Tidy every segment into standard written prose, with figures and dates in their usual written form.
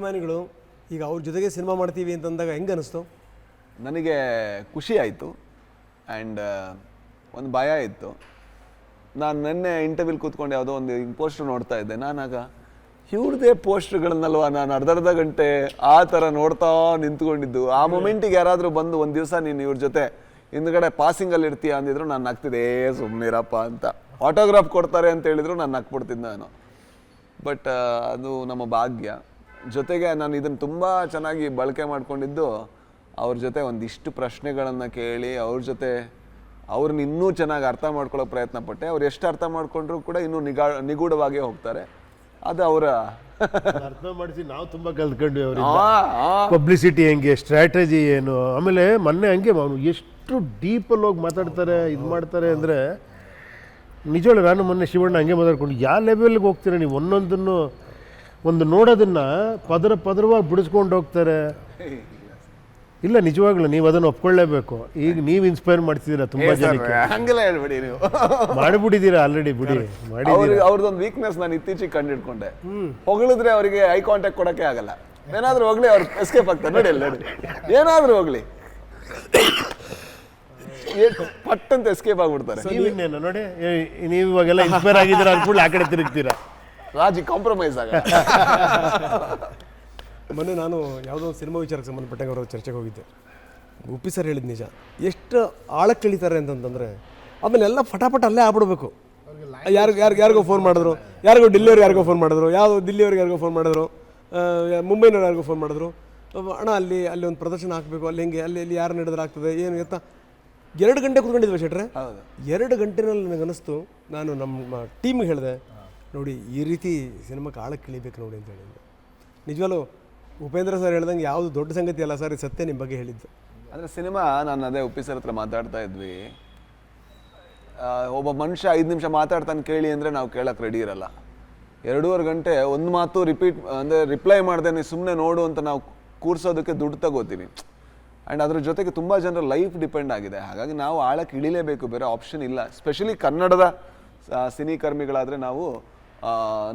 ಅಭಿಮಾನಿಗಳು ಈಗ ಅವ್ರ ಜೊತೆಗೆ ಸಿನಿಮಾ ಮಾಡ್ತೀವಿ ಅಂತಂದಾಗ ಹೆಂಗೆ ಅನಿಸ್ತು? ನನಗೆ ಖುಷಿ ಆಯಿತು ಆ್ಯಂಡ್ ಒಂದು ಭಯ ಇತ್ತು. ನಾನು ನಿನ್ನೆ ಇಂಟರ್ವ್ಯೂಲಿ ಕೂತ್ಕೊಂಡು ಯಾವುದೋ ಒಂದು ಪೋಸ್ಟರ್ ನೋಡ್ತಾ ಇದ್ದೆ. ನಾನಾಗ ಇವ್ರದ್ದೇ ಪೋಸ್ಟ್ಗಳನ್ನಲ್ವ ನಾನು ಅರ್ಧ ಗಂಟೆ ಆ ಥರ ನೋಡ್ತಾ ನಿಂತ್ಕೊಂಡಿದ್ದು. ಆ ಮೊಮೆಂಟಿಗೆ ಯಾರಾದರೂ ಬಂದು ಒಂದು ದಿವಸ ನೀನು ಇವ್ರ ಜೊತೆ ಹಿಂದ್ಗಡೆ ಪಾಸಿಂಗಲ್ಲಿ ಇರ್ತೀಯ ಅಂದಿದ್ರು ನಾನು ನಗ್ತಿದ್ದೆ, ಸುಮ್ಮನಿರಪ್ಪ ಅಂತ. ಆಟೋಗ್ರಾಫ್ ಕೊಡ್ತಾರೆ ಅಂತ ಹೇಳಿದ್ರು ನಾನು ನಗ್ಬಿಡ್ತಿದ್ದೆ ನಾನು. ಬಟ್ ಅದು ನಮ್ಮ ಭಾಗ್ಯ. ಜೊತೆಗೆ ನಾನು ಇದನ್ನು ತುಂಬ ಚೆನ್ನಾಗಿ ಬಳಕೆ ಮಾಡ್ಕೊಂಡಿದ್ದು ಅವ್ರ ಜೊತೆ ಒಂದಿಷ್ಟು ಪ್ರಶ್ನೆಗಳನ್ನು ಕೇಳಿ ಅವ್ರ ಜೊತೆ ಅವ್ರನ್ನ ಇನ್ನೂ ಚೆನ್ನಾಗಿ ಅರ್ಥ ಮಾಡ್ಕೊಳ್ಳೋ ಪ್ರಯತ್ನ ಪಟ್ಟೆ. ಅವ್ರು ಎಷ್ಟು ಅರ್ಥ ಮಾಡ್ಕೊಂಡ್ರು ಕೂಡ ಇನ್ನೂ ನಿಗೂಢವಾಗೇ ಹೋಗ್ತಾರೆ. ಅದು ಅವರ ಅರ್ಥ ಮಾಡಿಸಿ ನಾವು ತುಂಬ ಕಲ್ತ್ಕೊಂಡ್ವಿ ಅವ್ರಿಗೆ. ಪಬ್ಲಿಸಿಟಿ ಹೆಂಗೆ, ಸ್ಟ್ರಾಟಜಿ ಏನು, ಆಮೇಲೆ ಮೊನ್ನೆ ಹಂಗೆ ಅವನು ಎಷ್ಟು ಡೀಪಲ್ಲಿ ಹೋಗಿ ಮಾತಾಡ್ತಾರೆ, ಇದು ಮಾಡ್ತಾರೆ ಅಂದರೆ ನಿಜವಲ್ಲ. ನಾನು ಮೊನ್ನೆ ಶಿವಣ್ಣ ಹಂಗೆ ಮಾತಾಡ್ಕೊಂಡು ಯಾವ ಲೆವೆಲ್ಗೆ ಹೋಗ್ತೀರ ನೀವು, ಒಂದೊಂದನ್ನು ಒಂದು ನೋಡೋದನ್ನು ಪದರವಾಗಿ ಬಿಡಿಸ್ಕೊಂಡು ಹೋಗ್ತಾರೆ. ಇಲ್ಲ ನಿಜವಾಗ್ಲೂ ನೀವು ಅದನ್ನು ಒಪ್ಕೊಳ್ಳೇಬೇಕು. ಈಗ ನೀವು ಇನ್ಸ್ಪೈರ್ ಮಾಡ್ತಿದ್ದೀರಾ ತುಂಬ ಜನಕ್ಕೆ. ಹಂಗೆಲ್ಲ ಹೇಳ್ಬೇಡಿ, ನೀವು ಮಾಡಿಬಿಟ್ಟಿದ್ದೀರಾ ಆಲ್ರೆಡಿ. ಬಿಡಿ ಅವ್ರದ್ದೊಂದು ವೀಕ್ನೆಸ್ ನಾನು ಇತ್ತೀಚೆಗೆ ಕಂಡಿಡ್ಕೊಂಡೆ. ಹೊಗಳಿದ್ರೆ ಅವರಿಗೆ ಐ ಕಾಂಟ್ಯಾಕ್ಟ್ ಕೊಡೋಕ್ಕೆ ಆಗಲ್ಲ. ಏನಾದರೂ ಹೋಗ್ಲಿ ಅವ್ರು ಎಸ್ಕೇಪ್ ಆಗ್ತಾರೆ. ನೋಡಿ ಅಲ್ಲಿ ನೋಡಿ, ಏನಾದರೂ ಹೋಗ್ಲಿ ಪಟ್ಟಂತ ಎಸ್ಕೇಪ್ ಆಗ್ಬಿಡ್ತಾರೆ. ನೀವೇನೇನು ನೋಡಿ, ನೀವು ಇವಾಗೆಲ್ಲ ಇನ್ಸ್ಪೈರ್ ಆಗಿದ್ದೀರಾ ಅಂದ್ಕೊಂಡು ಆ ಕಡೆ ತಿರುಗ್ತೀರಾ. ರಾಜಿ ಕಾಂಪ್ರಮೈಸ್ ಆಗ. ಮೊನ್ನೆ ನಾನು ಯಾವುದೋ ಒಂದು ಸಿನಿಮಾ ವಿಚಾರಕ್ಕೆ ಸಂಬಂಧಪಟ್ಟಂಗೆ ಅವರ ಚರ್ಚೆಗೆ ಹೋಗಿದ್ದೆ. ಗುಪ್ಪಿ ಸರ್ ಹೇಳಿದ ನಿಜ. ಎಷ್ಟು ಆಳಕ್ಕೆ ಇಳಿತಾರೆ ಅಂತಂತಂದರೆ ಆಮೇಲೆ ಎಲ್ಲ ಫಟಾಫಟ ಅಲ್ಲೇ ಆಗ್ಬಿಡ್ಬೇಕು. ಯಾರಿಗೋ ಫೋನ್ ಮಾಡಿದ್ರು, ಯಾರಿಗೋ ಡೆಲ್ಲಿಯವ್ರು ಯಾರಿಗೋ ಫೋನ್ ಮಾಡಿದ್ರು, ಯಾವುದೋ ದಿಲ್ಲಿಯವ್ರಿಗೆ ಯಾರಿಗೋ ಫೋನ್ ಮಾಡಿದ್ರು, ಮುಂಬೈನವ್ರು ಯಾರಿಗೋ ಫೋನ್ ಮಾಡಿದ್ರು, ಅಣ್ಣ ಅಲ್ಲಿ ಒಂದು ಪ್ರದರ್ಶನ ಹಾಕಬೇಕು, ಅಲ್ಲಿ ಹೆಂಗೆ, ಅಲ್ಲಿ ಯಾರು ನಡೆದ್ರೆ ಆಗ್ತದೆ ಏನು ಎತ್ತ. 2 ಗಂಟೆ ಕೂತ್ಕೊಂಡಿದ್ವಿ ಶೆಟ್ರೆ. 2 ಗಂಟೆನಲ್ಲಿ ನನಗನ್ನಿಸ್ತು, ನಾನು ನಮ್ಮ ಟೀಮಿಗೆ ಹೇಳಿದೆ, ನೋಡಿ ಈ ರೀತಿ ಸಿನಿಮಾಕ್ಕೆ ಆಳಕ್ಕೆ ಇಳಿಬೇಕು ನೋಡಿ ಅಂತ ಹೇಳಿದ್ದೆ. ನಿಜವಲ್ಲೂ ಉಪೇಂದ್ರ ಸರ್ ಹೇಳ್ದಂಗೆ ಯಾವುದು ದೊಡ್ಡ ಸಂಗತಿ ಅಲ್ಲ ಸರ್, ಸತ್ಯ ನಿಮ್ಮ ಬಗ್ಗೆ ಹೇಳಿದ್ದು. ಅಂದರೆ ಸಿನಿಮಾ, ನಾನು ಅದೇ ಉಪ್ಪಿ ಸರ್ ಹತ್ರ ಮಾತಾಡ್ತಾ ಇದ್ವಿ, ಒಬ್ಬ ಮನುಷ್ಯ 5 ನಿಮಿಷ ಮಾತಾಡ್ತಾನೆ ಕೇಳಿ ಅಂದರೆ ನಾವು ಕೇಳಕ್ಕೆ ರೆಡಿ ಇರಲ್ಲ. 2.5 ಗಂಟೆ ಒಂದು ಮಾತು ರಿಪ್ಲೈ ಮಾಡದೆ ನೀವು ಸುಮ್ಮನೆ ನೋಡು ಅಂತ ನಾವು ಕೂರಿಸೋದಕ್ಕೆ ದುಡ್ಡು ತಗೋತೀವಿ. ಆ್ಯಂಡ್ ಅದ್ರ ಜೊತೆಗೆ ತುಂಬ ಜನರ ಲೈಫ್ ಡಿಪೆಂಡ್ ಆಗಿದೆ. ಹಾಗಾಗಿ ನಾವು ಆಳಕ್ಕೆ ಇಳಿಲೇಬೇಕು, ಬೇರೆ ಆಪ್ಷನ್ ಇಲ್ಲ. ಸ್ಪೆಷಲಿ ಕನ್ನಡದ ಸಿನಿಕರ್ಮಿಗಳಾದರೆ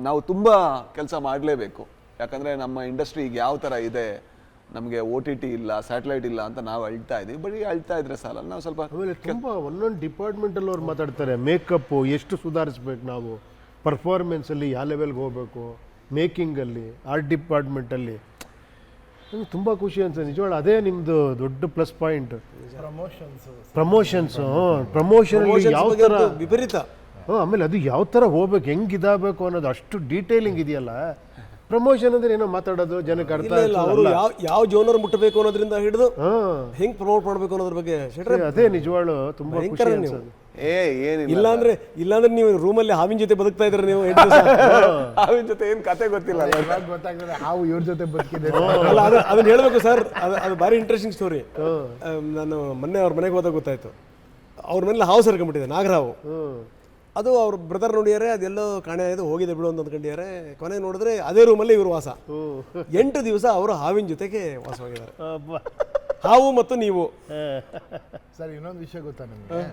ನಾವು ತುಂಬ ಕೆಲಸ ಮಾಡಲೇಬೇಕು. ಯಾಕಂದರೆ ನಮ್ಮ ಇಂಡಸ್ಟ್ರಿ ಈಗ ಯಾವ ಥರ ಇದೆ, ನಮಗೆ OTT ಇಲ್ಲ, ಸ್ಯಾಟಲೈಟ್ ಇಲ್ಲ ಅಂತ ನಾವು ಅಳ್ತಾ ಇದ್ದೀವಿ. ಬರೀ ಅಳ್ತಾ ಇದ್ರೆ ಸಾಲ, ನಾವು ಸ್ವಲ್ಪ ಆಮೇಲೆ ತುಂಬ ಒಂದೊಂದು ಡಿಪಾರ್ಟ್ಮೆಂಟಲ್ಲಿ ಅವ್ರು ಮಾತಾಡ್ತಾರೆ. ಮೇಕಪ್ಪು ಎಷ್ಟು ಸುಧಾರಿಸ್ಬೇಕು, ನಾವು ಪರ್ಫಾರ್ಮೆನ್ಸಲ್ಲಿ ಯಾವ ಲೆವೆಲ್ಗೆ ಹೋಗಬೇಕು, ಮೇಕಿಂಗಲ್ಲಿ, ಆರ್ಟ್ ಡಿಪಾರ್ಟ್ಮೆಂಟಲ್ಲಿ. ನನಗೆ ತುಂಬ ಖುಷಿ ಅನ್ಸುತ್ತೆ ನಿಜವಾಗ್ಲೂ. ಅದೇ ನಿಮ್ಮದು ದೊಡ್ಡ ಪ್ಲಸ್ ಪಾಯಿಂಟ್. ಪ್ರಮೋಷನಲ್ಲಿ ಯಾವ ಥರ ವಿಪರೀತ. ಆಮೇಲೆ ಅದು ಯಾವ ಥರ ಹೋಗ್ಬೇಕು, ಹೆಂಗೆ ಇದಾಗಬೇಕು ಅನ್ನೋದು ಅಷ್ಟು ಡೀಟೇಲಿಂಗ್ ಇದೆಯಲ್ಲ. ಪ್ರಮೋಷನ್ ಅಂದ್ರೆ ಏನೋ ಮಾತಾಡೋದು ಜನಕ್ಕೆ ಅರ್ಥ ಇಲ್ಲ. ಅವರು ಯಾವ ಜೋನರ್ ಮುಟ್ಟಬೇಕು ಅನ್ನೋದ್ರಿಂದ ಹಿಡಿದು ಹೆಂಗೆ ಪ್ರಮೋಟ್ ಮಾಡಬೇಕು ಅನ್ನೋದ್ರ ಬಗ್ಗೆ ಅದೇ ನಿಜವಾಗ್ಲೂ ತುಂಬ ಖುಷಿ ಅನ್ಸೋದು. ಇಲ್ಲಾಂದ್ರೆ ನೀವು ರೂಮಲ್ಲಿ ಹಾವಿನ ಜೊತೆ ಬದುಕ್ತಾ ಇದ್ರೆ ನೀವು ಹಾವಿನ ಜೊತೆ ಏನು ಕತೆ ಗೊತ್ತಿಲ್ಲ, ಗೊತ್ತಾಗ್ತದೆ ಹಾವು ಇವ್ರ ಜೊತೆ ಬದುಕಿದೆ. ಅದನ್ನ ಹೇಳ್ಬೇಕು ಸರ್, ಅದು ಭಾರಿ ಇಂಟ್ರೆಸ್ಟಿಂಗ್ ಸ್ಟೋರಿ. ನಾನು ಮೊನ್ನೆ ಅವ್ರ ಮನೆಗೆ ಹೋದಾಗ ಗೊತ್ತಾಯ್ತು, ಅವ್ರ ಮನೇಲಿ ಹಾವು ಸೇರ್ಕೊಂಡ್ಬಿಟ್ಟಿದೆ, ನಾಗರಾವು. ಅದು ಅವ್ರ ಬ್ರದರ್ ನೋಡಿಯಾರೆ, ಅದೆಲ್ಲೋ ಕಾಣೆ ಆಯ್ತು, ಹೋಗಿದೆ ಬಿಡು ಅಂತ ಅಂದ್ಕೊಂಡಿದ್ದಾರೆ. ಕೊನೆ ನೋಡಿದ್ರೆ ಅದೇ ರೂಮಲ್ಲಿ ಇವರು ವಾಸ. 8 ದಿವಸ ಅವರು ಹಾವಿನ ಜೊತೆಗೆ ವಾಸವಾಗಿದ್ದಾರೆ, ಹಾವು ಮತ್ತು ನೀವು. ಸರ್ ಇನ್ನೊಂದು ವಿಷಯ ಗೊತ್ತಾ ನಿಮಗೆ,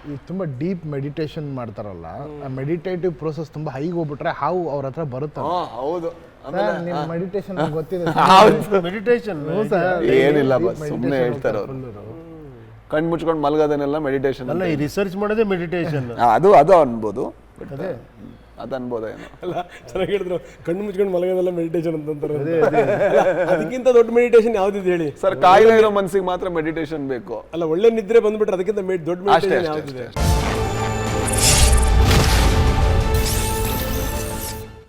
ಈ ತುಂಬ ಡೀಪ್ ಮೆಡಿಟೇಷನ್ ಮಾಡ್ತಾರಲ್ಲ, ಆ ಮೆಡಿಟೇಟಿವ್ ಪ್ರೋಸೆಸ್ ತುಂಬ ಹೈಗೆ ಹೋಗ್ಬಿಟ್ರೆ ಹಾವು ಅವ್ರ ಹತ್ರ ಬರುತ್ತೆ. ಹೌದು, ನಿಮ್ಮ ಮೆಡಿಟೇಷನ್ ಗೊತ್ತಿದೆ. ಮೆಡಿಟೇಷನ್ ಏನಿಲ್ಲ, ಸುಮ್ಮನೆ ಹೇಳ್ತಾರೆ ಅವರು. ಕಣ್ಣು ಮುಚ್ಕೊಂಡು ಮಲಗೋದನ್ನೆಲ್ಲ ಮೆಡಿಟೇಷನ್ ಅಲ್ಲ, ಈ ರಿಸರ್ಚ್ ಮಾಡೋದೇ ಮೆಡಿಟೇಷನ್. ಅದು ಅನ್ಬೋದು, ಅದು ಅನ್ಬೋದೇನೋ. ಅಲ್ಲ, ಚೆನ್ನಾಗಿ ಹೇಳಿದ್ರು, ಕಣ್ಣು ಮುಚ್ಕೊಂಡು ಮಲಗೋದೆಲ್ಲ ಮೆಡಿಟೇಷನ್ ಅಂತಂತಾರೆ. ಅದಕ್ಕಿಂತ ದೊಡ್ಡ ಮೆಡಿಟೇಷನ್ ಯಾವ್ದಿದೆ ಹೇಳಿ ಸರ್? ಕಾಯಿಲೆ ಇರೋ ಮನಸ್ಸಿಗೆ ಮಾತ್ರ ಮೆಡಿಟೇಷನ್ ಬೇಕು. ಅಲ್ಲ, ಒಳ್ಳೆ ನಿದ್ರೆ ಬಂದ್ಬಿಟ್ರೆ ಅದಕ್ಕಿಂತ ದೊಡ್ಡ ಮೆಡಿಟೇಷನ್ ಯಾವ್ದಿದೆ?